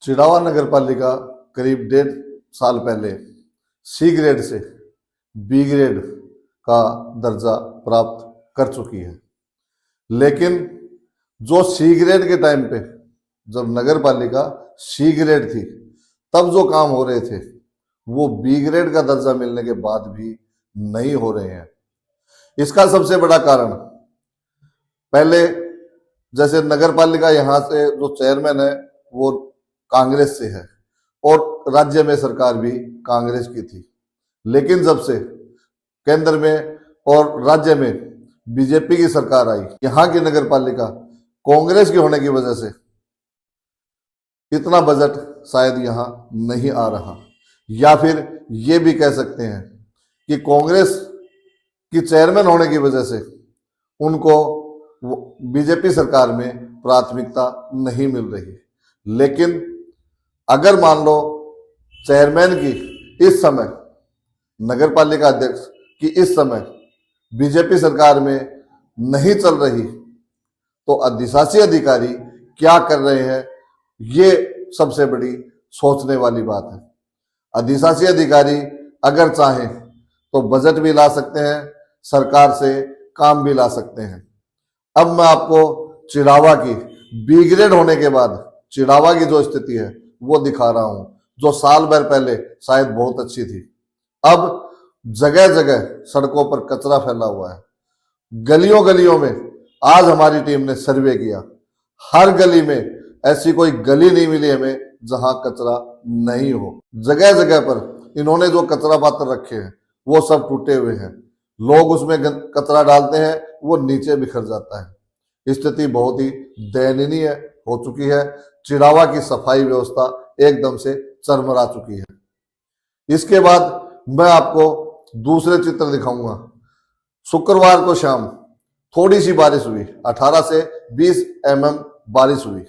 चिड़ावा नगर पालिका करीब 1.5 साल पहले सी ग्रेड से बी ग्रेड का दर्जा प्राप्त कर चुकी है। लेकिन जो सी ग्रेड के टाइम पे जब नगर पालिका सी ग्रेड थी तब जो काम हो रहे थे वो बी ग्रेड का दर्जा मिलने के बाद भी नहीं हो रहे हैं। इसका सबसे बड़ा कारण, पहले जैसे नगर पालिका यहाँ से जो चेयरमैन है वो कांग्रेस से है और राज्य में सरकार भी कांग्रेस की थी। लेकिन जब से केंद्र में और राज्य में बीजेपी की सरकार आई, यहाँ की नगर पालिका कांग्रेस की होने की वजह से इतना बजट शायद यहाँ नहीं आ रहा, या फिर ये भी कह सकते हैं कि कांग्रेस की चेयरमैन होने की वजह से उनको बीजेपी सरकार में प्राथमिकता नहीं मिल रही। लेकिन अगर मान लो चेयरमैन की इस समय, नगर पालिका अध्यक्ष की इस समय बीजेपी सरकार में नहीं चल रही तो अधिशासी अधिकारी क्या कर रहे हैं, ये सबसे बड़ी सोचने वाली बात है। अधिशासी अधिकारी अगर चाहें तो बजट भी ला सकते हैं, सरकार से काम भी ला सकते हैं। अब मैं आपको चिड़ावा की बी ग्रेड होने के बाद चिड़ावा की जो स्थिति है वो दिखा रहा हूं, जो साल भर पहले शायद बहुत अच्छी थी। अब जगह जगह सड़कों पर कचरा फैला हुआ है। गलियों गलियों में आज हमारी टीम ने सर्वे किया, हर गली में ऐसी कोई गली नहीं मिली हमें जहां कचरा नहीं हो। जगह जगह पर इन्होंने जो कचरा पात्र रखे हैं वो सब टूटे हुए हैं। लोग उसमें कचरा डालते हैं, वो नीचे बिखर जाता है। स्थिति बहुत ही दयनीय हो चुकी है। चिड़ावा की सफाई व्यवस्था एकदम से चरमरा चुकी है। इसके बाद मैं आपको दूसरे चित्र दिखाऊंगा। शुक्रवार को शाम थोड़ी सी बारिश हुई, 18 से 20 mm बारिश हुई।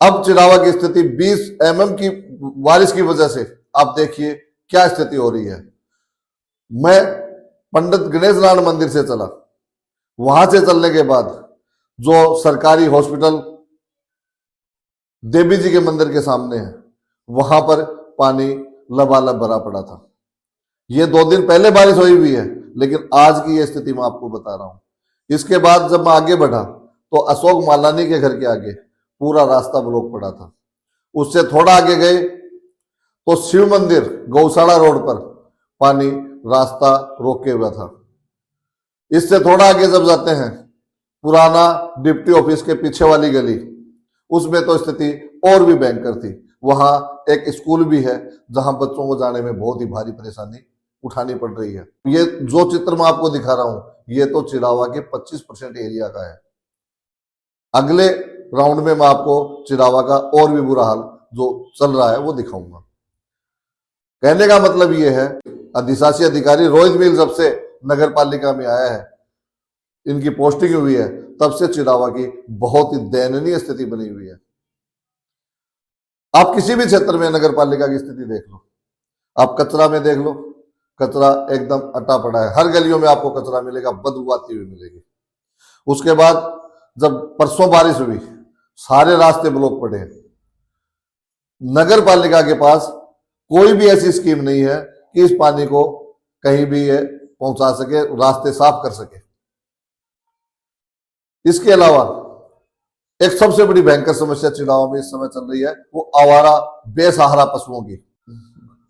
अब चिड़ावा की स्थिति 20 mm की बारिश की वजह से आप देखिए क्या स्थिति हो रही है। मैं पंडित गणेश नारायण मंदिर से चला, वहां से चलने के बाद जो सरकारी हॉस्पिटल देवी जी के मंदिर के सामने है वहां पर पानी लबालब भरा पड़ा था। ये 2 दिन पहले बारिश हुई हुई है, लेकिन आज की ये स्थिति मैं आपको बता रहा हूं। इसके बाद जब मैं आगे बढ़ा तो अशोक मालानी के घर के आगे पूरा रास्ता ब्लॉक पड़ा था। उससे थोड़ा आगे गए तो शिव मंदिर गौशाला रोड पर पानी रास्ता रोके हुआ था। इससे थोड़ा आगे जब जाते हैं पुराना डिप्टी ऑफिस के पीछे वाली गली, उसमें तो स्थिति और भी भयंकर थी। वहां एक स्कूल भी है जहां बच्चों को जाने में बहुत ही भारी परेशानी उठानी पड़ रही है। ये जो चित्र मैं आपको दिखा रहा हूं ये तो चिड़ावा के 25% एरिया का है। अगले राउंड में मैं आपको चिड़ावा का और भी बुरा हाल जो चल रहा है वो दिखाऊंगा। कहने का मतलब ये है, अधिशासी अधिकारी रोहित मिल जब से नगर पालिका में आया है, इनकी पोस्टिंग हुई है, तब से चिड़ावा की बहुत ही दयनीय स्थिति बनी हुई है। आप किसी भी क्षेत्र में नगर पालिका की स्थिति देख लो, आप कचरा में देख लो, कचरा एकदम अटा पड़ा है। हर गलियों में आपको कचरा मिलेगा, बदबू आती हुई मिलेगी। उसके बाद जब परसों बारिश हुई, सारे रास्ते ब्लॉक पड़े हैं। नगर पालिका के पास कोई भी ऐसी स्कीम नहीं है कि इस पानी को कहीं भी ये पहुंचा सके, रास्ते साफ कर सके। इसके अलावा एक सबसे बड़ी भयंकर समस्या चिड़ावा में इस समय चल रही है, वो आवारा बेसहारा पशुओं की।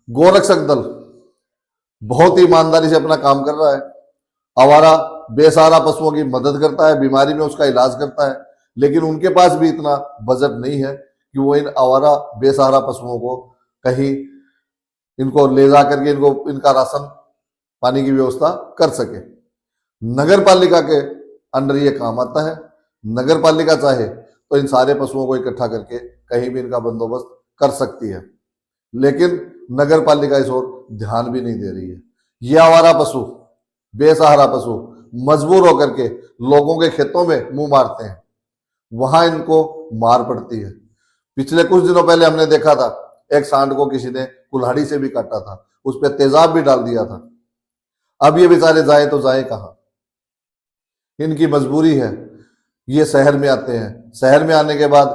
गोरक्षक दल बहुत ही ईमानदारी से अपना काम कर रहा है, आवारा बेसहारा पशुओं की मदद करता है, बीमारी में उसका इलाज करता है। लेकिन उनके पास भी इतना बजट नहीं है कि वो इन आवारा बेसहारा पशुओं को कहीं इनको ले जा करके इनका राशन पानी की व्यवस्था कर सके। नगर पालिका के अंडर ये काम आता है। नगर पालिका चाहे तो इन सारे पशुओं को इकट्ठा करके कहीं भी इनका बंदोबस्त कर सकती है, लेकिन नगर पालिका इस ओर ध्यान भी नहीं दे रही है। ये आवारा पशु, बेसहारा पशु मजबूर होकर के लोगों के खेतों में मुंह मारते हैं, वहां इनको मार पड़ती है। पिछले कुछ दिनों पहले हमने देखा था एक सांड को किसी ने कुल्हाड़ी से भी काटा था, उस पर तेजाब भी डाल दिया था। अब ये बेचारे जाए तो जाए कहां, इनकी मजबूरी है। ये शहर में आते हैं, शहर में आने के बाद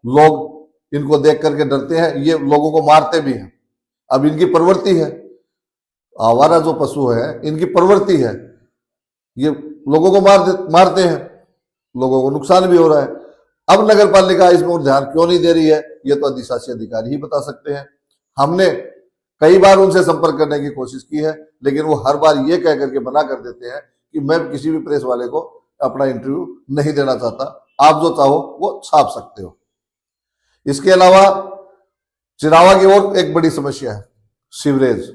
लोग इनको देख करके डरते हैं, ये लोगों को मारते भी हैं। अब इनकी प्रवृत्ति है, आवारा जो पशु है इनकी प्रवृत्ति है, ये लोगों को मारते हैं, लोगों को नुकसान भी हो रहा है। अब नगर पालिका इसमें और ध्यान क्यों नहीं दे रही है, ये तो अधिशासी अधिकारी ही बता सकते हैं। हमने कई बार उनसे संपर्क करने की कोशिश की है, लेकिन वो हर बार ये कह करके मना कर देते हैं कि मैं किसी भी प्रेस वाले को अपना इंटरव्यू नहीं देना चाहता, आप जो चाहो वो छाप सकते हो। इसके अलावा चिरावा की और एक बड़ी समस्या है सीवरेज।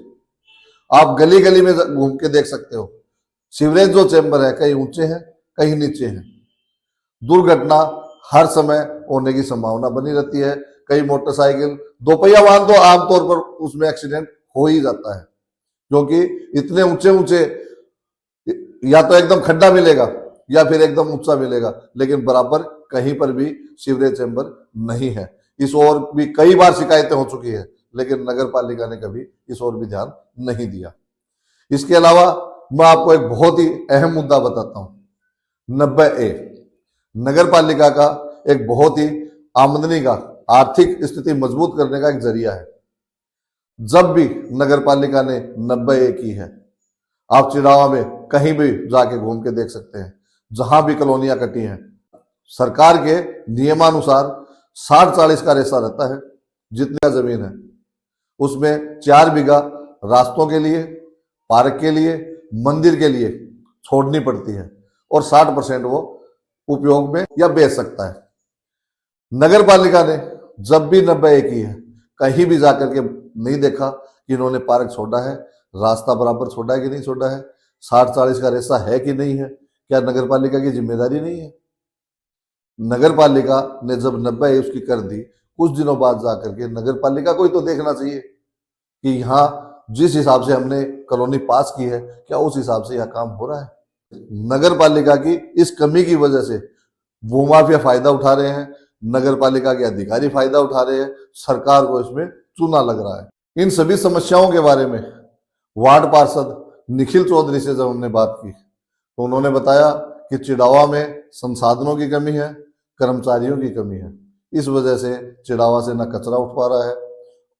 आप गली गली में घूम के देख सकते हो, सीवरेज जो चैम्बर है कहीं ऊंचे हैं कहीं नीचे हैं। दुर्घटना हर समय होने की संभावना बनी रहती है। कई मोटरसाइकिल, दोपहिया वाहन तो आमतौर पर उसमें एक्सीडेंट हो ही जाता है, क्योंकि इतने ऊंचे ऊंचे, या तो एकदम खड्डा मिलेगा या फिर एकदम ऊंचा मिलेगा, लेकिन बराबर कहीं पर भी सीवरेज चैम्बर नहीं है। इस ओर भी कई बार शिकायतें हो चुकी है, लेकिन नगर पालिका ने कभी इस ओर भी ध्यान नहीं दिया। इसके अलावा मैं आपको एक बहुत ही अहम मुद्दा बताता हूं। 90A नगर पालिका का एक बहुत ही आमदनी का, आर्थिक स्थिति मजबूत करने का एक जरिया है। जब भी नगर पालिका ने 90A की है, आप चिड़ावा में कहीं भी जाके घूम के देख सकते हैं, जहां भी कॉलोनियां कटी हैं, सरकार के नियमानुसार 60-40 का रेशा रहता है। जितनी जमीन है उसमें 4 बीघा रास्तों के लिए, पार्क के लिए, मंदिर के लिए छोड़नी पड़ती है और 60% वो उपयोग में या बेच सकता है। नगर पालिका ने जब भी 90A की है, कहीं भी जाकर के नहीं देखा कि इन्होंने पार्क छोड़ा है, रास्ता बराबर छोड़ा है कि नहीं छोड़ा है, 60-40 का रेशा है कि नहीं है। क्या नगर पालिका की जिम्मेदारी नहीं है? नगर पालिका ने जब 90A उसकी कर दी, कुछ दिनों बाद जाकर के नगर पालिका को ही तो देखना चाहिए कि यहाँ जिस हिसाब से हमने कॉलोनी पास की है, क्या उस हिसाब से यह काम हो रहा है। नगर पालिका की इस कमी की वजह से भूमाफिया फायदा उठा रहे हैं, नगर पालिका के अधिकारी फायदा उठा रहे हैं, सरकार को इसमें चूना लग रहा है। इन सभी समस्याओं के बारे में वार्ड पार्षद निखिल चौधरी से जब हमने बात की तो उन्होंने बताया कि चिड़ावा में संसाधनों की कमी है, कर्मचारियों की कमी है। इस वजह से चिड़ावा से ना कचरा उठ पा रहा है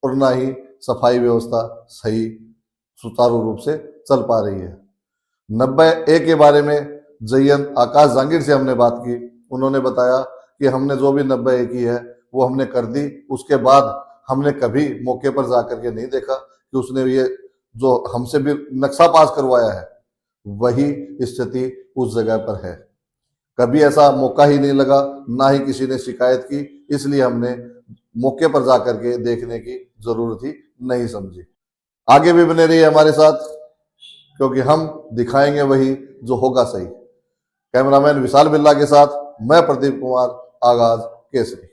और ना ही सफाई व्यवस्था सही सुचारू रूप से चल पा रही है। 90A के बारे में जयंत आकाश जांगीर से हमने बात की, उन्होंने बताया कि हमने जो भी 90A की है वो हमने कर दी। उसके बाद हमने कभी मौके पर जाकर के नहीं देखा कि उसने ये जो हमसे भी नक्शा पास करवाया है वही स्थिति उस जगह पर है। कभी ऐसा मौका ही नहीं लगा, ना ही किसी ने शिकायत की, इसलिए हमने मौके पर जाकर के देखने की जरूरत ही नहीं समझी। आगे भी बने रहिए हमारे साथ, क्योंकि हम दिखाएंगे वही जो होगा सही। कैमरामैन विशाल बिल्ला के साथ मैं प्रदीप कुमार, आगाज केसरी।